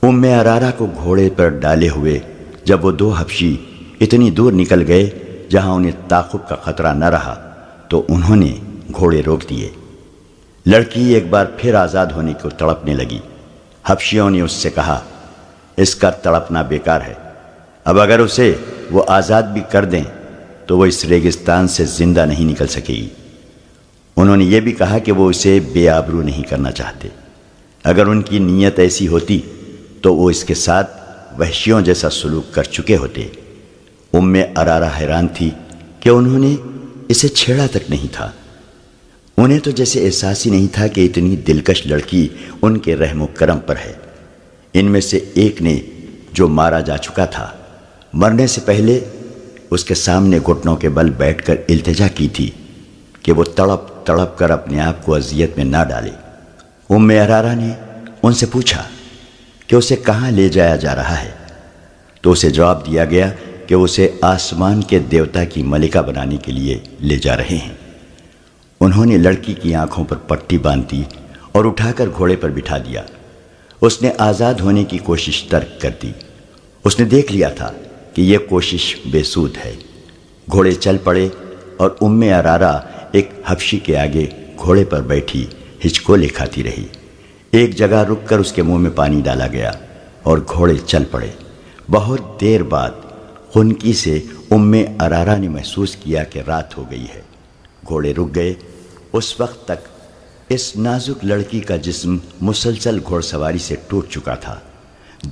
ام ارارہ کو گھوڑے پر ڈالے ہوئے جب وہ دو حبشی اتنی دور نکل گئے جہاں انہیں تعاقب کا خطرہ نہ رہا تو انہوں نے گھوڑے روک دیے۔ لڑکی ایک بار پھر آزاد ہونے کو تڑپنے لگی۔ حبشیوں نے اس سے کہا، اس کا تڑپنا بیکار ہے، اب اگر اسے وہ آزاد بھی کر دیں تو وہ اس ریگستان سے زندہ نہیں نکل سکے گی۔ انہوں نے یہ بھی کہا کہ وہ اسے بے آبرو نہیں کرنا چاہتے، اگر ان کی نیت ایسی ہوتی تو وہ اس کے ساتھ وحشیوں جیسا سلوک کر چکے ہوتے۔ ام ارارہ حیران تھی کہ انہوں نے اسے چھیڑا تک نہیں تھا۔ انہیں تو جیسے احساس ہی نہیں تھا کہ اتنی دلکش لڑکی ان کے رحم و کرم پر ہے۔ ان میں سے ایک نے جو مارا جا چکا تھا، مرنے سے پہلے اس کے سامنے گھٹنوں کے بل بیٹھ کر التجا کی تھی کہ وہ تڑپ تڑپ کر اپنے آپ کو اذیت میں نہ ڈالے۔ ام ارارہ نے ان سے پوچھا کہ اسے کہاں لے جایا جا رہا ہے، تو اسے جواب دیا گیا کہ اسے آسمان کے دیوتا کی ملکہ بنانے کے لیے لے جا رہے ہیں۔ انہوں نے لڑکی کی آنکھوں پر پٹی باندھ دی اور اٹھا کر گھوڑے پر بٹھا دیا۔ اس نے آزاد ہونے کی کوشش ترک کر دی۔ اس نے دیکھ لیا تھا کہ یہ کوشش بے سود ہے۔ گھوڑے چل پڑے اور ام ارارہ ایک حبشی کے آگے گھوڑے پر بیٹھی ہچکولے کھاتی رہی۔ ایک جگہ رک کر اس کے منہ میں پانی ڈالا گیا اور گھوڑے چل پڑے۔ بہت دیر بعد خنکی سے ام ارارہ نے محسوس کیا کہ رات ہو گئی ہے۔ گھوڑے رک گئے۔ اس وقت تک اس نازک لڑکی کا جسم مسلسل گھوڑ سواری سے ٹوٹ چکا تھا۔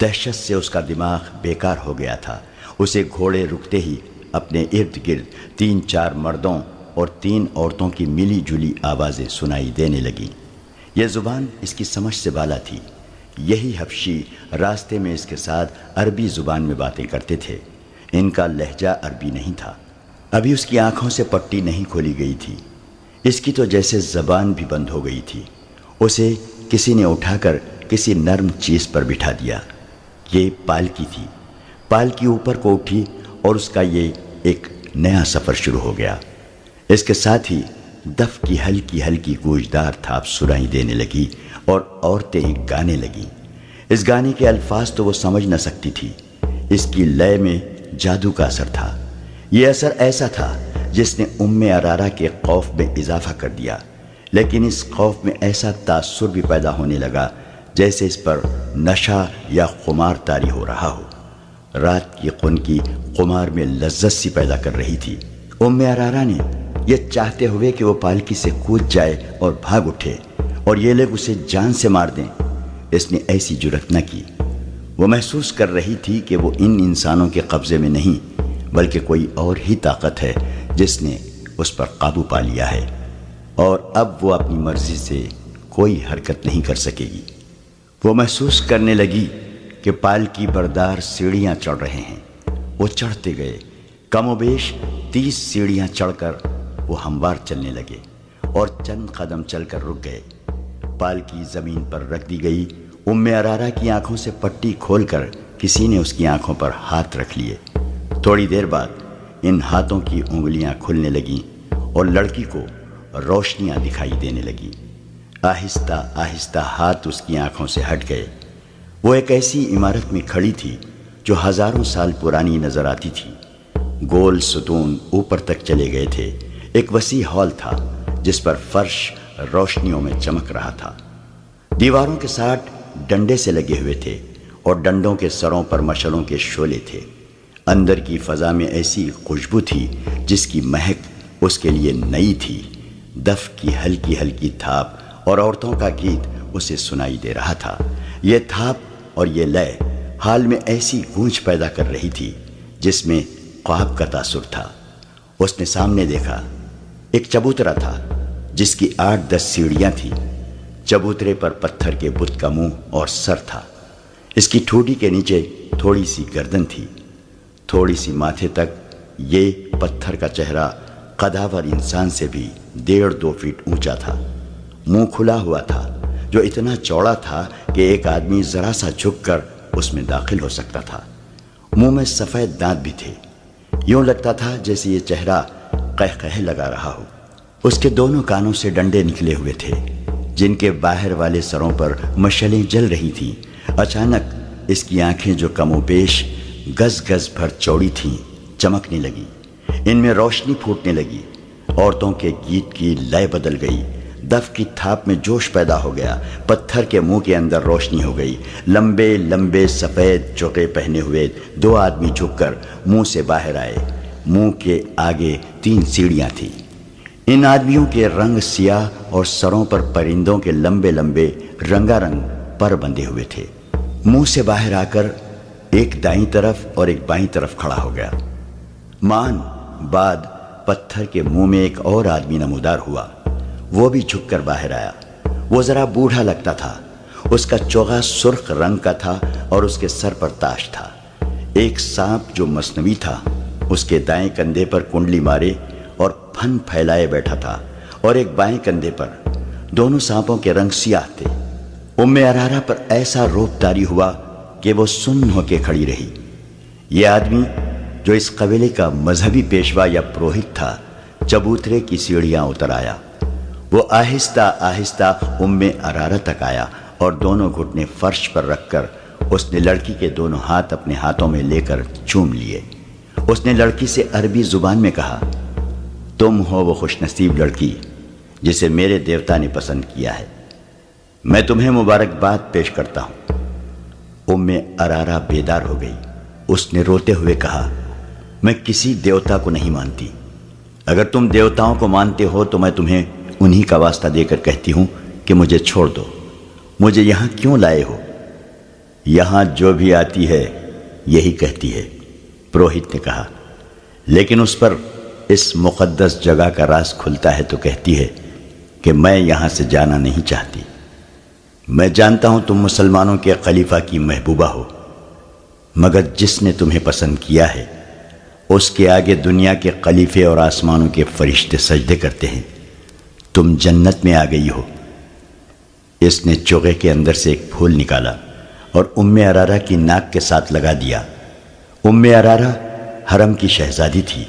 دہشت سے اس کا دماغ بیکار ہو گیا تھا۔ اسے گھوڑے رکتے ہی اپنے ارد گرد 3-4 مردوں اور 3 عورتوں کی ملی جلی آوازیں سنائی دینے لگیں۔ یہ زبان اس کی سمجھ سے بالا تھی۔ یہی حبشی راستے میں اس کے ساتھ عربی زبان میں باتیں کرتے تھے۔ ان کا لہجہ عربی نہیں تھا۔ ابھی اس کی آنکھوں سے پٹی نہیں کھولی گئی تھی۔ اس کی تو جیسے زبان بھی بند ہو گئی تھی۔ اسے کسی نے اٹھا کر کسی نرم چیز پر بٹھا دیا۔ یہ پالکی تھی۔ پالکی اوپر کو اٹھی اور اس کا یہ ایک نیا سفر شروع ہو گیا۔ اس کے ساتھ ہی دف کی ہلکی ہلکی گوجدار تھاپ سنائی دینے لگی اور عورتیں گانے لگیں۔ اس گانے کے الفاظ تو وہ سمجھ نہ سکتی تھی۔ اس کی لے میں جادو کا اثر تھا۔ یہ اثر ایسا تھا جس نے ام ارارہ کے خوف میں اضافہ کر دیا، لیکن اس خوف میں ایسا تاثر بھی پیدا ہونے لگا جیسے اس پر نشہ یا خمار طاری ہو رہا ہو۔ رات کی خنکی خمار میں لذت سی پیدا کر رہی تھی۔ ام ارارہ نے یہ چاہتے ہوئے کہ وہ پالکی سے کود جائے اور بھاگ اٹھے اور یہ لوگ اسے جان سے مار دیں، اس نے ایسی جرأت نہ کی۔ وہ محسوس کر رہی تھی کہ وہ ان انسانوں کے قبضے میں نہیں بلکہ کوئی اور ہی طاقت ہے جس نے اس پر قابو پا لیا ہے، اور اب وہ اپنی مرضی سے کوئی حرکت نہیں کر سکے گی۔ وہ محسوس کرنے لگی کہ پالکی بردار سیڑھیاں چڑھ رہے ہیں۔ وہ چڑھتے گئے۔ کم و بیش 30 سیڑھیاں چڑھ کر وہ ہموار چلنے لگے اور چند قدم چل کر رک گئے۔ پالکی زمین پر رکھ دی گئی۔ ام ارارہ کی آنکھوں سے پٹی کھول کر کسی نے اس کی آنکھوں پر ہاتھ رکھ لیے۔ تھوڑی دیر بعد ان ہاتھوں کی انگلیاں کھلنے لگیں اور لڑکی کو روشنیاں دکھائی دینے لگیں۔ آہستہ آہستہ ہاتھ اس کی آنکھوں سے ہٹ گئے۔ وہ ایک ایسی عمارت میں کھڑی تھی جو ہزاروں سال پرانی نظر آتی تھی۔ گول ستون اوپر تک چلے گئے تھے۔ ایک وسیع ہال تھا جس پر فرش روشنیوں میں چمک رہا تھا۔ دیواروں کے ساتھ ڈنڈے سے لگے ہوئے تھے اور ڈنڈوں کے سروں پر مشعلوں کے شعلے تھے۔ اندر کی فضا میں ایسی خوشبو تھی جس کی مہک اس کے لیے نئی تھی۔ دف کی ہلکی ہلکی تھاپ اور عورتوں کا گیت اسے سنائی دے رہا تھا۔ یہ تھاپ اور یہ لے حال میں ایسی گونج پیدا کر رہی تھی جس میں خواب کا تاثر تھا۔ اس نے سامنے دیکھا، ایک چبوترا تھا جس کی 8-10 سیڑھیاں تھیں۔ چبوترے پر پتھر کے بت کا منہ اور سر تھا۔ اس کی ٹھوڈی کے نیچے تھوڑی سی گردن تھی۔ تھوڑی سی ماتھے تک یہ پتھر کا چہرہ قداور انسان سے بھی 1.5-2 فٹ اونچا تھا۔ منہ کھلا ہوا تھا جو اتنا چوڑا تھا کہ ایک آدمی ذرا سا جھک کر اس میں داخل ہو سکتا تھا۔ منہ میں سفید دانت بھی تھے۔ یوں لگتا تھا جیسے یہ چہرہ قہقہ لگا رہا ہو۔ اس کے دونوں کانوں سے ڈنڈے نکلے ہوئے تھے جن کے باہر والے سروں پر مشعلیں جل رہی تھیں۔ اچانک اس کی آنکھیں جو کم و بیش گز گز بھر چوڑی تھیں چمکنے لگی، ان میں روشنی پھوٹنے لگی، عورتوں کے گیت کی لے بدل گئی، دف کی تھاپ میں جوش پیدا ہو گیا، پتھر کے منہ کے اندر روشنی ہو گئی۔ لمبے لمبے سفید چوکے پہنے ہوئے دو آدمی جھک کر منہ سے باہر آئے۔ منہ کے آگے 3 سیڑھیاں تھیں۔ ان آدمیوں کے رنگ سیاہ اور سروں پر پرندوں کے لمبے لمبے رنگا رنگ پر بندھے ہوئے تھے۔ منہ سے باہر آ کر ایک دائیں طرف اور ایک بائیں طرف کھڑا ہو گیا۔ مان بعد پتھر کے منہ میں ایک اور آدمی نمودار ہوا، وہ بھی جھک کر باہر آیا۔ وہ ذرا بوڑھا لگتا تھا، اس کا چوغا سرخ رنگ کا تھا اور اس کے سر پر تاج تھا۔ ایک سانپ جو مصنوعی تھا اس کے دائیں کندھے پر کنڈلی مارے اور پھن پھیلائے بیٹھا تھا، اور ایک بائیں کندھے پر۔ دونوں سانپوں کے رنگ سیاہ تھے۔ ارارا پر ایسا روب طاری ہوا کہ وہ سن ہو کے کھڑی رہی۔ یہ آدمی جو اس قبیلے کا مذہبی پیشوا یا پروہت تھا، چبوترے کی سیڑھیاں اتر آیا۔ وہ آہستہ آہستہ ارارا تک آیا اور دونوں گھٹنے فرش پر رکھ کر اس نے لڑکی کے دونوں ہاتھ اپنے ہاتھوں میں لے کر چوم لیے۔ اس نے لڑکی سے عربی زبان میں کہا، تم ہو وہ خوش نصیب لڑکی جسے میرے دیوتا نے پسند کیا ہے، میں تمہیں مبارکباد پیش کرتا ہوں۔ ارارا بیدار ہو گئی۔ اس نے روتے ہوئے کہا، میں کسی دیوتا کو نہیں مانتی۔ اگر تم دیوتاؤں کو مانتے ہو تو میں تمہیں انہی کا واسطہ دے کر کہتی ہوں کہ مجھے چھوڑ دو۔ مجھے یہاں کیوں لائے ہو؟ یہاں جو بھی آتی ہے یہی کہتی ہے، پروہت نے کہا، لیکن اس پر اس مقدس جگہ کا راز کھلتا ہے تو کہتی ہے کہ میں یہاں سے جانا نہیں چاہتی۔ میں جانتا ہوں تم مسلمانوں کے خلیفہ کی محبوبہ ہو، مگر جس نے تمہیں پسند کیا ہے اس کے آگے دنیا کے خلیفے اور آسمانوں کے فرشتے سجدے کرتے ہیں۔ تم جنت میں آ گئی ہو۔ اس نے چوغے کے اندر سے ایک پھول نکالا اور ارارا کی ناک کے ساتھ لگا دیا۔ ارارا حرم کی شہزادی تھی۔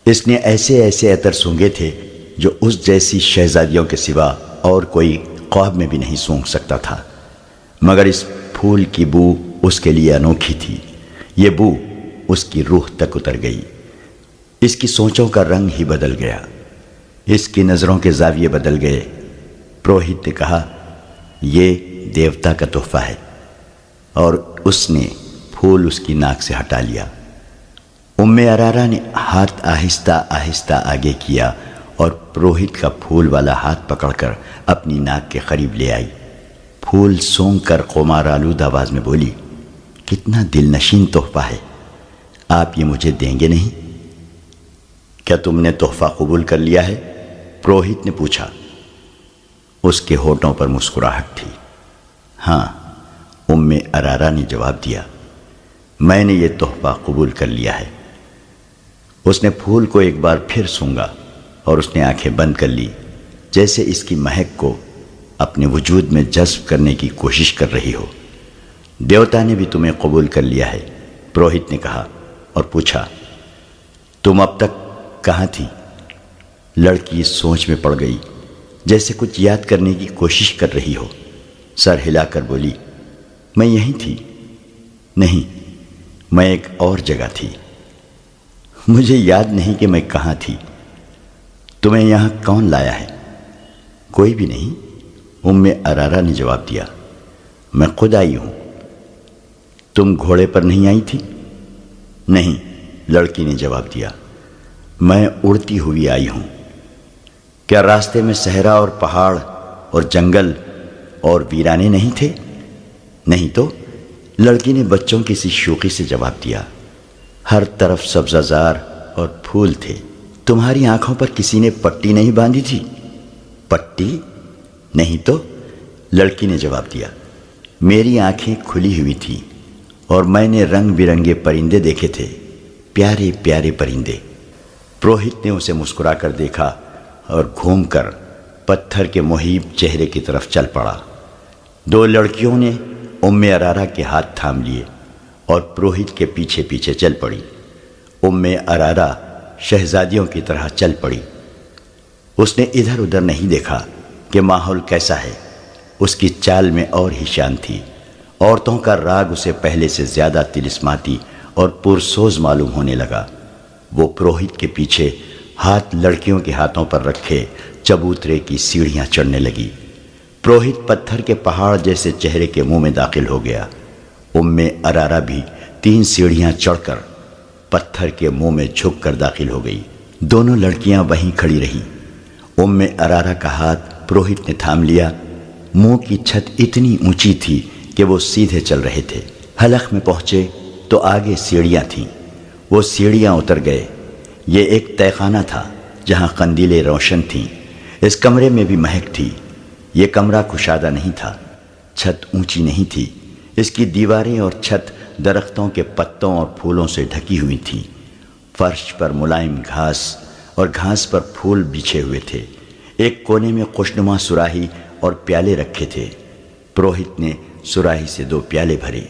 اس نے ایسے ایسے عطر سونگے تھے جو اس جیسی شہزادیوں کے سوا اور کوئی خواب میں بھی نہیں سونگ سکتا تھا، مگر اس پھول کی بو اس کے لیے انوکھی تھی۔ یہ بو اس کی روح تک اتر گئی۔ اس کی سوچوں کا رنگ ہی بدل گیا، اس کی نظروں کے زاویے بدل گئے۔ پروہت نے کہا، یہ دیوتا کا تحفہ ہے، اور اس نے پھول اس کی ناک سے ہٹا لیا۔ ارارا نے ہاتھ آہستہ آہستہ آگے کیا اور پروہت کا پھول والا ہاتھ پکڑ کر اپنی ناک کے قریب لے آئی۔ پھول سونگ کر خمار آلود آواز میں بولی، کتنا دل نشین تحفہ ہے، آپ یہ مجھے دیں گے نہیں؟ کیا تم نے تحفہ قبول کر لیا ہے؟ پروہت نے پوچھا۔ اس کے ہونٹوں پر مسکراہٹ تھی۔ ہاں، ارارا نے جواب دیا، میں نے یہ تحفہ قبول کر لیا ہے۔ اس نے پھول کو ایک بار پھر سونگا اور اس نے آنکھیں بند کر لی، جیسے اس کی مہک کو اپنے وجود میں جذب کرنے کی کوشش کر رہی ہو۔ دیوتا نے بھی تمہیں قبول کر لیا ہے، پروہت نے کہا، اور پوچھا، تم اب تک کہاں تھی؟ لڑکی سوچ میں پڑ گئی، جیسے کچھ یاد کرنے کی کوشش کر رہی ہو۔ سر ہلا کر بولی، میں یہیں تھی۔ نہیں، میں ایک اور جگہ تھی۔ مجھے یاد نہیں کہ میں کہاں تھی۔ تمہیں یہاں کون لایا ہے؟ کوئی بھی نہیں، ارارا نے جواب دیا، میں خود آئی ہوں۔ تم گھوڑے پر نہیں آئی تھی؟ نہیں، لڑکی نے جواب دیا، میں اڑتی ہوئی آئی ہوں۔ کیا راستے میں صحرا اور پہاڑ اور جنگل اور ویرانے نہیں تھے؟ نہیں تو، لڑکی نے بچوں کی سی شوخی سے جواب دیا، ہر طرف سبزہ زار اور پھول تھے۔ تمہاری آنکھوں پر کسی نے پٹی نہیں باندھی تھی؟ پٹی؟ نہیں تو، لڑکی نے جواب دیا، میری آنکھیں کھلی ہوئی تھیں اور میں نے رنگ برنگے پرندے دیکھے تھے، پیارے پیارے پرندے۔ پروہت نے اسے مسکرا کر دیکھا اور گھوم کر پتھر کے محیب چہرے کی طرف چل پڑا۔ دو لڑکیوں نے ارارا کے ہاتھ تھام لیے اور پروہت کے پیچھے پیچھے چل پڑی۔ ارارا شہزادیوں کی طرح چل پڑی۔ اس نے ادھر ادھر نہیں دیکھا کہ ماحول کیسا ہے، اس کی چال میں اور ہی شان تھی، عورتوں کا راگ اسے پہلے سے زیادہ طلسماتی اور پرسوز معلوم ہونے لگا۔ وہ پروہت کے پیچھے ہاتھ لڑکیوں کے ہاتھوں پر رکھے چبوترے کی سیڑھیاں چڑھنے لگی۔ پروہت پتھر کے پہاڑ جیسے چہرے کے منہ میں داخل ہو گیا۔ ارارا بھی 3 سیڑھیاں چڑھ کر پتھر کے منہ میں جھک کر داخل ہو گئی۔ دونوں لڑکیاں وہیں کھڑی رہیں۔ ارارا کا ہاتھ پروہت نے تھام لیا۔ منہ کی چھت اتنی اونچی تھی کہ وہ سیدھے چل رہے تھے۔ حلق میں پہنچے تو آگے سیڑھیاں تھیں۔ وہ سیڑھیاں اتر گئے۔ یہ ایک تہہ خانہ تھا جہاں قندیلیں روشن تھیں۔ اس کمرے میں بھی مہک تھی۔ یہ کمرہ کشادہ نہیں تھا، چھت اونچی نہیں تھی۔ اس کی دیواریں اور چھت درختوں کے پتوں اور پھولوں سے ڈھکی ہوئی تھیں۔ فرش پر ملائم گھاس اور گھاس پر پھول بچھے ہوئے تھے۔ ایک کونے میں خوشنما سراہی اور پیالے رکھے تھے۔ پروہت نے سراہی سے 2 پیالے بھرے،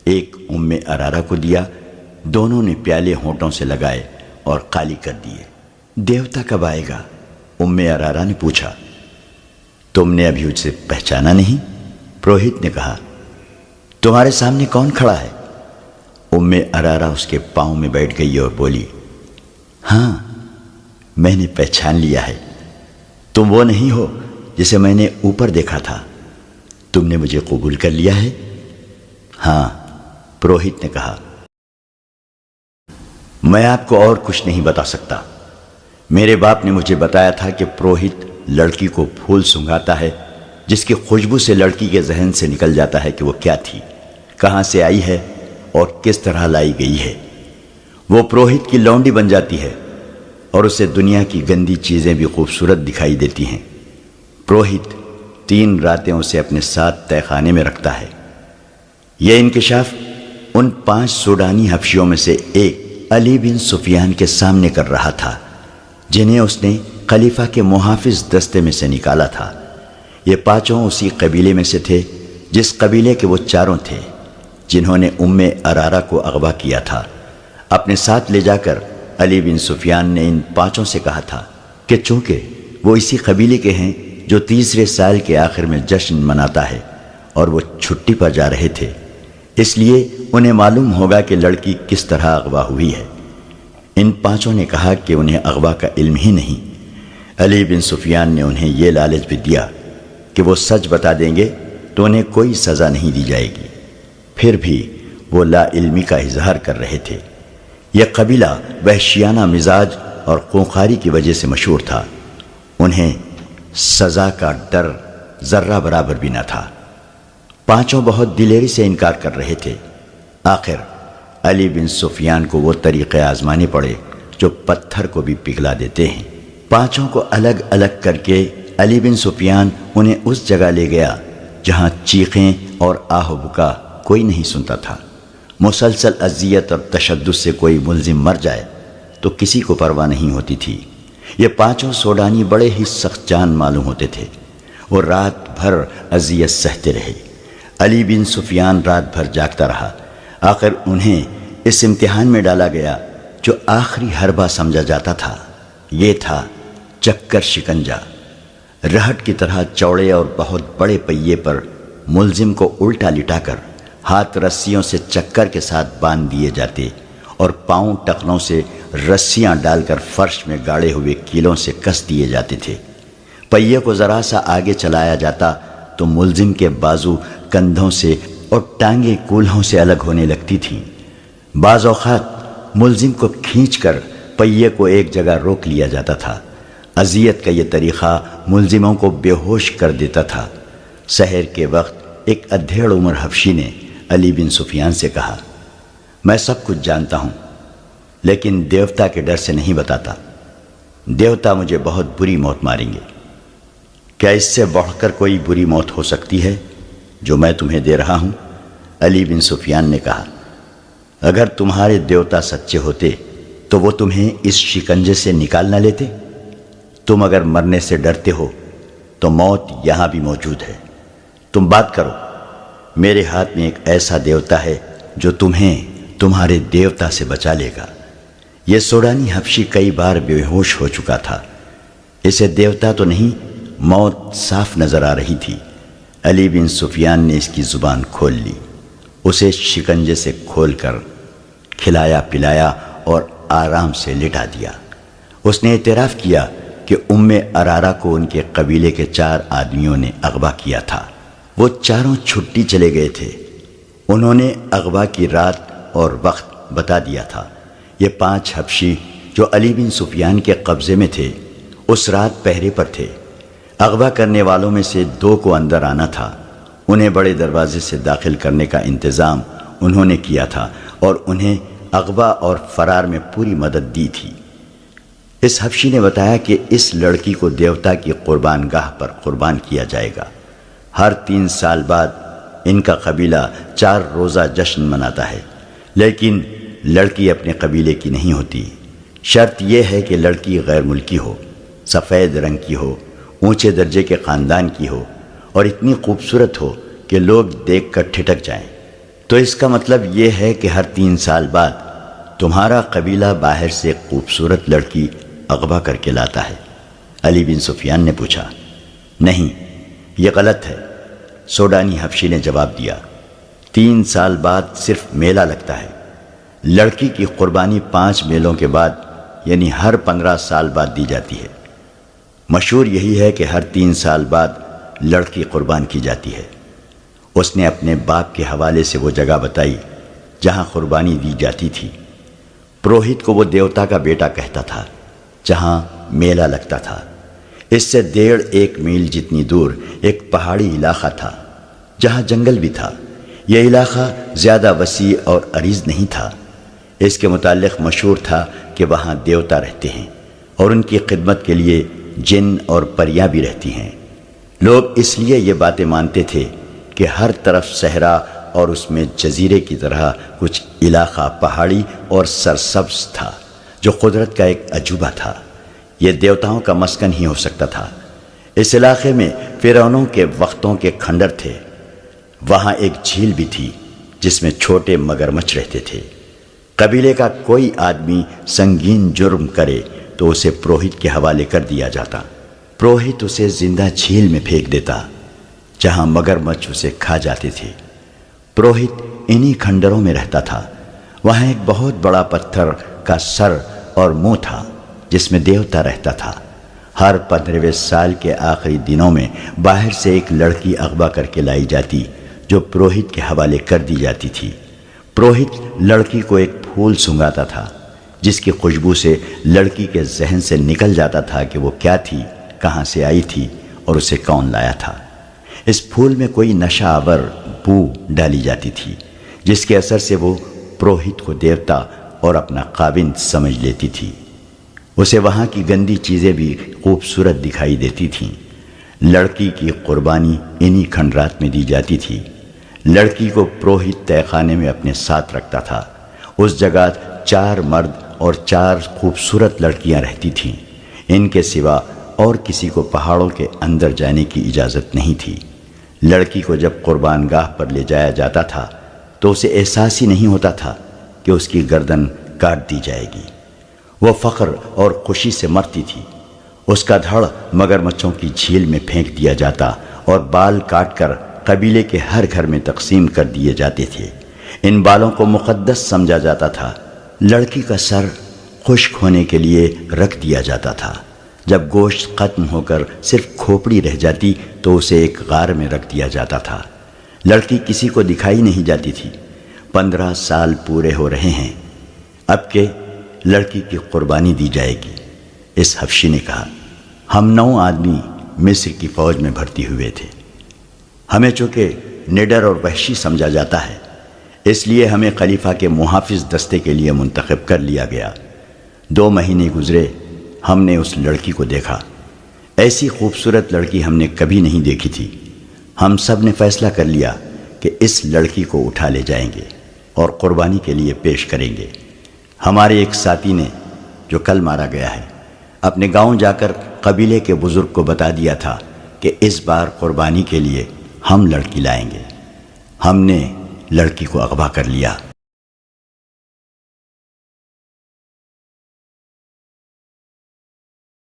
ایک ارارا کو دیا۔ دونوں نے پیالے ہونٹوں سے لگائے اور خالی کر دیے۔ دیوتا کب آئے گا؟ ارارا نے پوچھا۔ تم نے ابھی اسے پہچانا نہیں؟ پروہت نے کہا۔ تمہارے سامنے کون کھڑا ہے؟ ارارا اس کے پاؤں میں بیٹھ گئی اور بولی، ہاں میں نے پہچان لیا ہے۔ تم وہ نہیں ہو جسے میں نے اوپر دیکھا تھا۔ تم نے مجھے قبول کر لیا ہے؟ ہاں، پروہت نے کہا۔ میں آپ کو اور کچھ نہیں بتا سکتا۔ میرے باپ نے مجھے بتایا تھا کہ پروہت لڑکی کو پھول سنگھاتا ہے جس کی خوشبو سے لڑکی کے ذہن سے نکل جاتا ہے کہ وہ کیا تھی، کہاں سے آئی ہے اور کس طرح لائی گئی ہے۔ وہ پروہت کی لونڈی بن جاتی ہے اور اسے دنیا کی گندی چیزیں بھی خوبصورت دکھائی دیتی ہیں۔ پروہت 3 راتیں اسے اپنے ساتھ تہہ خانے میں رکھتا ہے۔ یہ انکشاف ان 5 سوڈانی حبشیوں میں سے ایک علی بن سفیان کے سامنے کر رہا تھا، جنہیں اس نے خلیفہ کے محافظ دستے میں سے نکالا تھا۔ یہ 5 اسی قبیلے میں سے تھے جس قبیلے کے وہ 4 تھے جنہوں نے ارارا کو اغوا کیا تھا۔ اپنے ساتھ لے جا کر علی بن سفیان نے ان 5 سے کہا تھا کہ چونکہ وہ اسی قبیلے کے ہیں جو تیسرے سال کے آخر میں جشن مناتا ہے اور وہ چھٹی پر جا رہے تھے، اس لیے انہیں معلوم ہوگا کہ لڑکی کس طرح اغوا ہوئی ہے۔ ان 5 نے کہا کہ انہیں اغوا کا علم ہی نہیں۔ علی بن سفیان نے انہیں یہ لالچ بھی دیا کہ وہ سچ بتا دیں گے تو انہیں کوئی سزا نہیں دی جائے گی۔ پھر بھی وہ لا علمی کا اظہار کر رہے تھے۔ یہ قبیلہ وحشیانہ مزاج اور خونخواری کی وجہ سے مشہور تھا۔ انہیں سزا کا ڈر ذرہ برابر بھی نہ تھا۔ 5 بہت دلیری سے انکار کر رہے تھے۔ آخر علی بن سفیان کو وہ طریقے آزمانے پڑے جو پتھر کو بھی پگھلا دیتے ہیں۔ 5 کو الگ الگ کر کے علی بن سفیان انہیں اس جگہ لے گیا جہاں چیخیں اور آہ و بکا کوئی نہیں سنتا تھا۔ مسلسل اذیت اور تشدد سے کوئی ملزم مر جائے تو کسی کو پرواہ نہیں ہوتی تھی۔ یہ 5 سوڈانی بڑے ہی سخت جان معلوم ہوتے تھے۔ وہ رات بھر اذیت سہتے رہے۔ علی بن سفیان رات بھر جاگتا رہا۔ آخر انہیں اس امتحان میں ڈالا گیا جو آخری حربہ سمجھا جاتا تھا۔ یہ تھا چکر شکنجہ۔ رہٹ کی طرح چوڑے اور بہت بڑے پہیے پر ملزم کو الٹا لٹا کر ہاتھ رسیوں سے چکر کے ساتھ باندھ دیے جاتے اور پاؤں ٹخنوں سے رسیاں ڈال کر فرش میں گاڑے ہوئے کیلوں سے کس دیے جاتے تھے۔ پہیے کو ذرا سا آگے چلایا جاتا تو ملزم کے بازو کندھوں سے اور ٹانگیں کولہوں سے الگ ہونے لگتی تھیں۔ بعض اوقات ملزم کو کھینچ کر پہیے کو ایک جگہ روک لیا جاتا تھا۔ اذیت کا یہ طریقہ ملزموں کو بے ہوش کر دیتا تھا۔ سحر کے وقت ایک ادھیڑ عمر حبشی نے علی بن سفیان سے کہا، میں سب کچھ جانتا ہوں لیکن دیوتا کے ڈر سے نہیں بتاتا۔ دیوتا مجھے بہت بری موت ماریں گے۔ کیا اس سے بڑھ کر کوئی بری موت ہو سکتی ہے جو میں تمہیں دے رہا ہوں؟ علی بن سفیان نے کہا، اگر تمہارے دیوتا سچے ہوتے تو وہ تمہیں اس شکنجے سے نکال نہ لیتے۔ تم اگر مرنے سے ڈرتے ہو تو موت یہاں بھی موجود ہے۔ تم بات کرو، میرے ہاتھ میں ایک ایسا دیوتا ہے جو تمہیں تمہارے دیوتا سے بچا لے گا۔ یہ سوڈانی حبشی کئی بار بے ہوش ہو چکا تھا۔ اسے دیوتا تو نہیں، موت صاف نظر آ رہی تھی۔ علی بن سفیان نے اس کی زبان کھول لی، اسے شکنجے سے کھول کر کھلایا پلایا اور آرام سے لٹا دیا۔ اس نے اعتراف کیا کہ ام ارارہ کو ان کے قبیلے کے 4 آدمیوں نے اغوا کیا تھا۔ وہ چاروں چھٹی چلے گئے تھے۔ انہوں نے اغوا کی رات اور وقت بتا دیا تھا۔ یہ 5 حبشی جو علی بن سفیان کے قبضے میں تھے اس رات پہرے پر تھے۔ اغوا کرنے والوں میں سے 2 کو اندر آنا تھا۔ انہیں بڑے دروازے سے داخل کرنے کا انتظام انہوں نے کیا تھا اور انہیں اغوا اور فرار میں پوری مدد دی تھی۔ اس حبشی نے بتایا کہ اس لڑکی کو دیوتا کی قربان گاہ پر قربان کیا جائے گا۔ ہر 3 سال بعد ان کا قبیلہ 4 روزہ جشن مناتا ہے، لیکن لڑکی اپنے قبیلے کی نہیں ہوتی۔ شرط یہ ہے کہ لڑکی غیر ملکی ہو، سفید رنگ کی ہو، اونچے درجے کے خاندان کی ہو اور اتنی خوبصورت ہو کہ لوگ دیکھ کر ٹھٹک جائیں۔ تو اس کا مطلب یہ ہے کہ ہر 3 سال بعد تمہارا قبیلہ باہر سے خوبصورت لڑکی اغوا کر کے لاتا ہے۔ علی بن سفیان نے پوچھا، نہیں، یہ غلط ہے۔ سوڈانی حبشی نے جواب دیا، 3 سال بعد صرف میلہ لگتا ہے۔ لڑکی کی قربانی 5 میلوں کے بعد یعنی ہر 15 سال بعد دی جاتی ہے۔ مشہور یہی ہے کہ ہر 3 سال بعد لڑکی قربان کی جاتی ہے۔ اس نے اپنے باپ کے حوالے سے وہ جگہ بتائی جہاں قربانی دی جاتی تھی۔ پروہت کو وہ دیوتا کا بیٹا کہتا تھا جہاں میلہ لگتا تھا۔ اس سے 1.5 میل جتنی دور ایک پہاڑی علاقہ تھا جہاں جنگل بھی تھا۔ یہ علاقہ زیادہ وسیع اور عریض نہیں تھا۔ اس کے متعلق مشہور تھا کہ وہاں دیوتا رہتے ہیں اور ان کی خدمت کے لیے جن اور پریاں بھی رہتی ہیں۔ لوگ اس لیے یہ باتیں مانتے تھے کہ ہر طرف صحرا اور اس میں جزیرے کی طرح کچھ علاقہ پہاڑی اور سرسبز تھا جو قدرت کا ایک عجوبہ تھا۔ یہ دیوتاؤں کا مسکن ہی ہو سکتا تھا۔ اس علاقے میں فرعونوں کے وقتوں کے کھنڈر تھے۔ وہاں ایک جھیل بھی تھی جس میں چھوٹے مگرمچھ رہتے تھے۔ قبیلے کا کوئی آدمی سنگین جرم کرے تو اسے پروہت کے حوالے کر دیا جاتا۔ پروہت اسے زندہ جھیل میں پھینک دیتا جہاں مگرمچھ اسے کھا جاتے تھے۔ پروہت انہی کھنڈروں میں رہتا تھا۔ وہاں ایک بہت بڑا پتھر کا سر اور منہ تھا جس میں دیوتا رہتا تھا۔ ہر 15ویں سال کے آخری دنوں میں باہر سے ایک لڑکی اغوا کر کے لائی جاتی جو پروہت کے حوالے کر دی جاتی تھی۔ پروہت لڑکی کو ایک پھول سنگھاتا تھا جس کی خوشبو سے لڑکی کے ذہن سے نکل جاتا تھا کہ وہ کیا تھی، کہاں سے آئی تھی اور اسے کون لایا تھا۔ اس پھول میں کوئی نشہ آور بو ڈالی جاتی تھی جس کے اثر سے وہ پروہت کو دیوتا اور اپنا خاوند سمجھ لیتی تھی۔ اسے وہاں کی گندی چیزیں بھی خوبصورت دکھائی دیتی تھیں۔ لڑکی کی قربانی انہی کھنڈرات میں دی جاتی تھی۔ لڑکی کو پروہت تہہ خانے میں اپنے ساتھ رکھتا تھا۔ اس جگہ 4 مرد اور 4 خوبصورت لڑکیاں رہتی تھیں۔ ان کے سوا اور کسی کو پہاڑوں کے اندر جانے کی اجازت نہیں تھی۔ لڑکی کو جب قربان گاہ پر لے جایا جاتا تھا تو اسے احساس ہی نہیں ہوتا تھا کہ اس کی گردن کاٹ دی جائے گی۔ وہ فخر اور خوشی سے مرتی تھی۔ اس کا دھڑ مگرمچھوں کی جھیل میں پھینک دیا جاتا اور بال کاٹ کر قبیلے کے ہر گھر میں تقسیم کر دیے جاتے تھے۔ ان بالوں کو مقدس سمجھا جاتا تھا۔ لڑکی کا سر خشک ہونے کے لیے رکھ دیا جاتا تھا۔ جب گوشت ختم ہو کر صرف کھوپڑی رہ جاتی تو اسے ایک غار میں رکھ دیا جاتا تھا۔ لڑکی کسی کو دکھائی نہیں جاتی تھی۔ 15 سال پورے ہو رہے ہیں اب کہ لڑکی کی قربانی دی جائے گی۔ اس حبشی نے کہا، ہم 9 آدمی مصر کی فوج میں بھرتی ہوئے تھے۔ ہمیں چونکہ نڈر اور وحشی سمجھا جاتا ہے اس لیے ہمیں خلیفہ کے محافظ دستے کے لیے منتخب کر لیا گیا۔ 2 مہینے گزرے، ہم نے اس لڑکی کو دیکھا۔ ایسی خوبصورت لڑکی ہم نے کبھی نہیں دیکھی تھی۔ ہم سب نے فیصلہ کر لیا کہ اس لڑکی کو اٹھا لے جائیں گے اور قربانی کے لیے پیش کریں گے۔ ہمارے ایک ساتھی نے جو کل مارا گیا ہے اپنے گاؤں جا کر قبیلے کے بزرگ کو بتا دیا تھا کہ اس بار قربانی کے لیے ہم لڑکی لائیں گے۔ ہم نے لڑکی کو اغوا کر لیا۔